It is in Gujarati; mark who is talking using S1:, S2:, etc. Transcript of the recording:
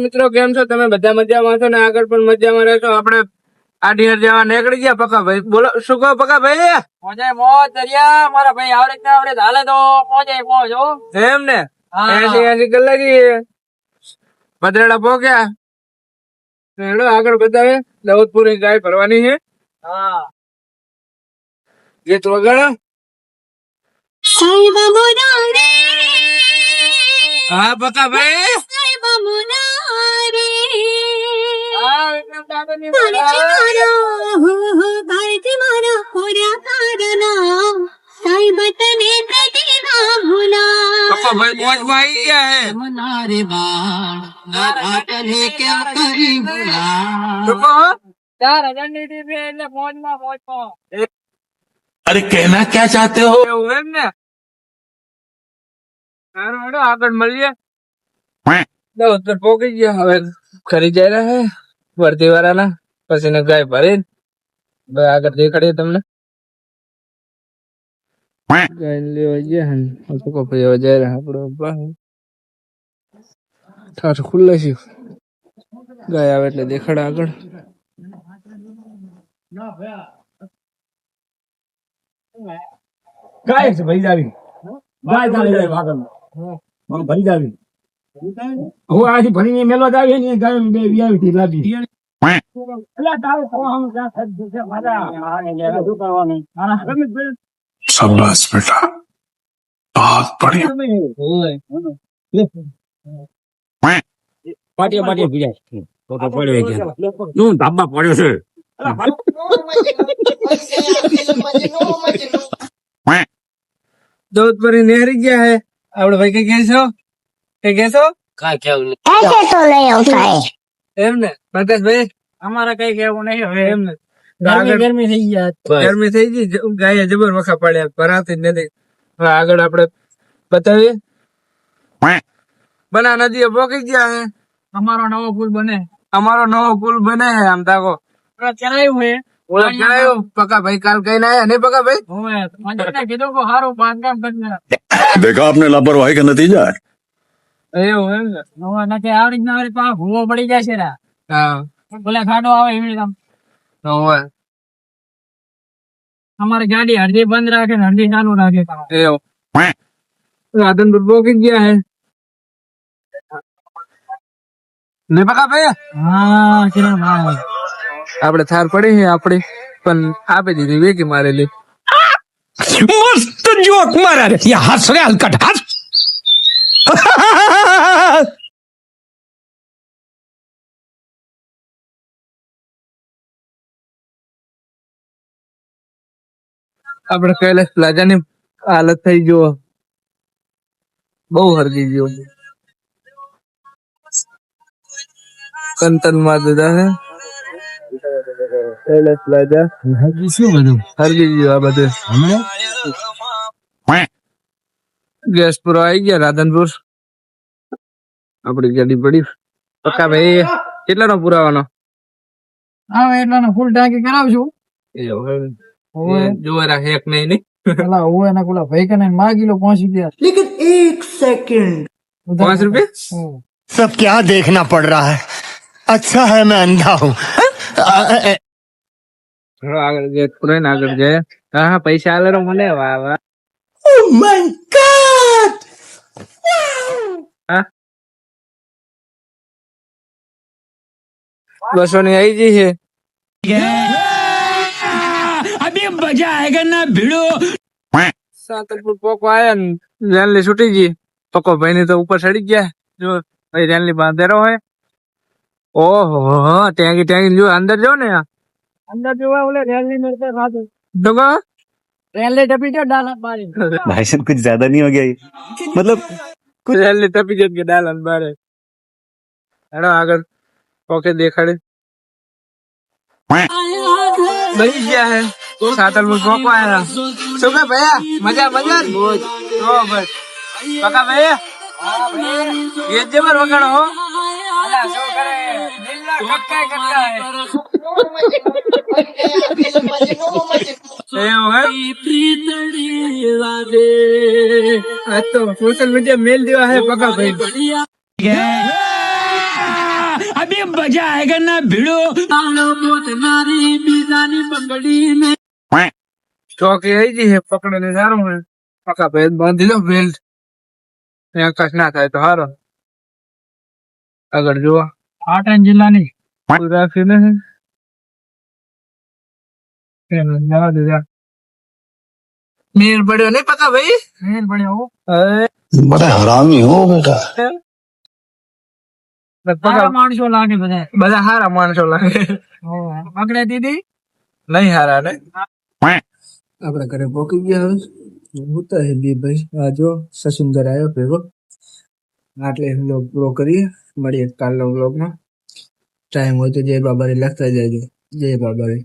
S1: મિત્રો કેમ છો તમે? બધા મજામાં છો ને? આગળ પણ મજામાં રહેશો. આપણે આડીહર જવા નીકળી ગયા. પકા ભાઈ બોલો, શું કહો પકા ભાઈ?
S2: મોજે મોજ દરિયા મારા ભાઈ આવડે ને આવડે હાલે તો મોજે મોજ હો.
S1: એમ ને 80 કલાકી ભદ્રેડા પહોંચ્યા. હેડો આગળ બતાવે. દાઉદપુરી ગાય ભરવાની છે.
S2: હા
S1: ગીત વગાડો. હા પકા ભાઈ.
S3: अरे कहना क्या चाहते हो?
S1: એવું એમ ને. સારું હેડો આગળ મળીએ. દાઉદપુર પહોંચી ગયા. હવે ખરી જાય રહ્યા હે વર્દી વાળાના. પછી ને ગાય ભરી આગળ દેખાડીએ તમને. ગાય લેવા ગયા હે પપ્પા જાય રહ્યા. આપડે ઠાઠ ખુલ્લે છે. ગાય આવે એટલે દેખાડે આગળ.
S4: ગાય છે ભરી જાવી. ગાય ચાલી જાય ભાગમ. ભરી જાવી. હું આથી ભરીને મેલો જાવી ને ગાય બે વિયાવી થી લાગી. એલા તારે તો હમ જા સદ છે મજા. શું કરવાનું?
S3: शाबाश बेटा, बहुत बढ़िया.
S4: પાટીએ પાટીએ ભીજાય. તો પડ્યો કે નું ધાબા પડ્યો છે.
S1: દાઉદપુરી નેહરી ગયા હે. આપડે ભાઈ કઈ કહેશો? કઈ કહેશો?
S4: કાઈ કેવું
S5: ऐसे तो नहीं होता है।
S1: એમ ને પ્રકાશભાઈ?
S2: અમારે કઈ કેવું નહીં હવે.
S1: એમ ને
S2: ગરમી થઈ ગયા.
S1: ગરમી થઈ ગઈ. ગાય જબર વખા પડ્યા. ભરાતી જ નથી. હવે આગળ આપડે બતાવીએ. બના નદીએ પોકી ગયા હે.
S2: અમારો નવો પુલ બને.
S1: અમારો નવો પુલ બને હે. આમ તાકો
S2: ચલાયું હે.
S1: ઓળખ કરાયો. પકા ભાઈ કાલ કઈ ના આયા ને પકા ભાઈ?
S2: હવે મને કીધું કે સારું બાંધકામ કરી
S3: देखा आपने लापरवाही का नतीजा है.
S1: એવું એમ ને.
S2: હવે નથી આવડી જ ના આવડી પાછો ભૂવો પડી જાય છે રા.
S1: હા
S2: ભલે ખાડો આવે એવી રીતે આમ.
S1: હોય
S2: અમારી ગાડી અડધી બંધ રાખે ને અડધી ચાલુ રાખે.
S1: એવું. રાધનપુર પોકી ગયા હે ને પકા ભાઈ.
S2: હા કિરણ ભાઈ
S1: આપડે થાર પડી છે આપડી પણ આપી દીધી વેકી મારેલી.
S4: મસ્ત જોક મારા રે. યા હસ રે હલકટ હસ.
S1: આપડે કૈલાસ પ્લાઝા ની હાલત થઈ ગયો. બહુ હરગી ગયો. કંતન માં દીધા હે કૈલાસ પ્લાઝા.
S4: શું બધું
S1: હરગી ગયો આ બધે. ગેસ પૂરો આવી ગયા રાધનપુર. આપડી ગાડી પડી. પક્કા ભાઈ કેટલા નો પુરાવાનો?
S2: આવે એટલાનો ફૂલ ટાંકી કરાવશું.
S1: જોવા રાખ એક નહીં નહીં.
S2: પેલા હું એના પેલા ભાઈ કને માગી લો 5 રૂપિયા.
S5: लेकिन एक सेकंड
S1: 5 રૂપિયા.
S5: सब क्या देखना पड़ रहा है। अच्छा है मैं अंधा हूँ।
S1: આગળ ગેસ પૂરો ને આગળ જાય. હા હા પૈસા આલે રો મને. વાહ વાહ.
S5: Oh my God!
S1: હા 200 ની આવી ગઈ છે.
S4: અભી મજા આયેગા ના ભીડો.
S1: સાતલપુર પોકો આયા ને રેલી છૂટી ગઈ. પકો ભાઈ ની તો ઉપર ચડી ગયા. જો ભાઈ રેલી બાંધેરો હોય. ઓહો ટેંગી ટેંગી જો અંદર જો ને.
S2: અંદર જોવા ઓલે રેલની નડતે ખાધું.
S1: ડોગા
S2: રેલની ટપી જો ડાલા મારી.
S6: भाई साहब कुछ ज्यादा नहीं हो गया ये? मतलब
S1: રેલી તપી જત કે ડાલન બારે. હેડો આગળ પોકે દેખાડે. બની ગયા હે. સાતલપુર પોકો આયા. શું કે ભૈયા મજા મજા. ઓ બસ પકા ભાઈ ये जबर वगड़ हो.
S2: અલા શું કરે દિલ્લા કટકા કરતા હે.
S1: आज तो सोशल मीडिया मेल दिया है पका भाई.
S4: अभी मजा आएगा ना भिड़ो.
S1: ચોકી આવી ગઈ છે પકડે ને સારું ને પકા ભેદ બાંધી લો બેલ્ટ ત્યાં કશ ના થાય તો સારો આગળ જોવા
S2: પાટણ જિલ્લાની
S1: રાખીને જવા દે જા મેર પડ્યો નહીં પકા ભાઈ
S2: મેલ પડ્યો હો.
S3: बड़ा हरामी हो बेटा
S2: સારા માણસો લાગે બધા.
S1: બધા હારા માણસો લાગે
S2: પકડે દીધી
S1: નહીં હારા ને આપડે ઘરે પોકી ગયા હવે ઉતા હે બી ભાઈ આ જો સસુંદર આવ્યો ભેગો આટલે વ્લોગ પૂરો કરીએ મળીએ કાલના વ્લોગમાં ટાઈમ હોય તો જય બાબારી લખતા જજો જય બાબારી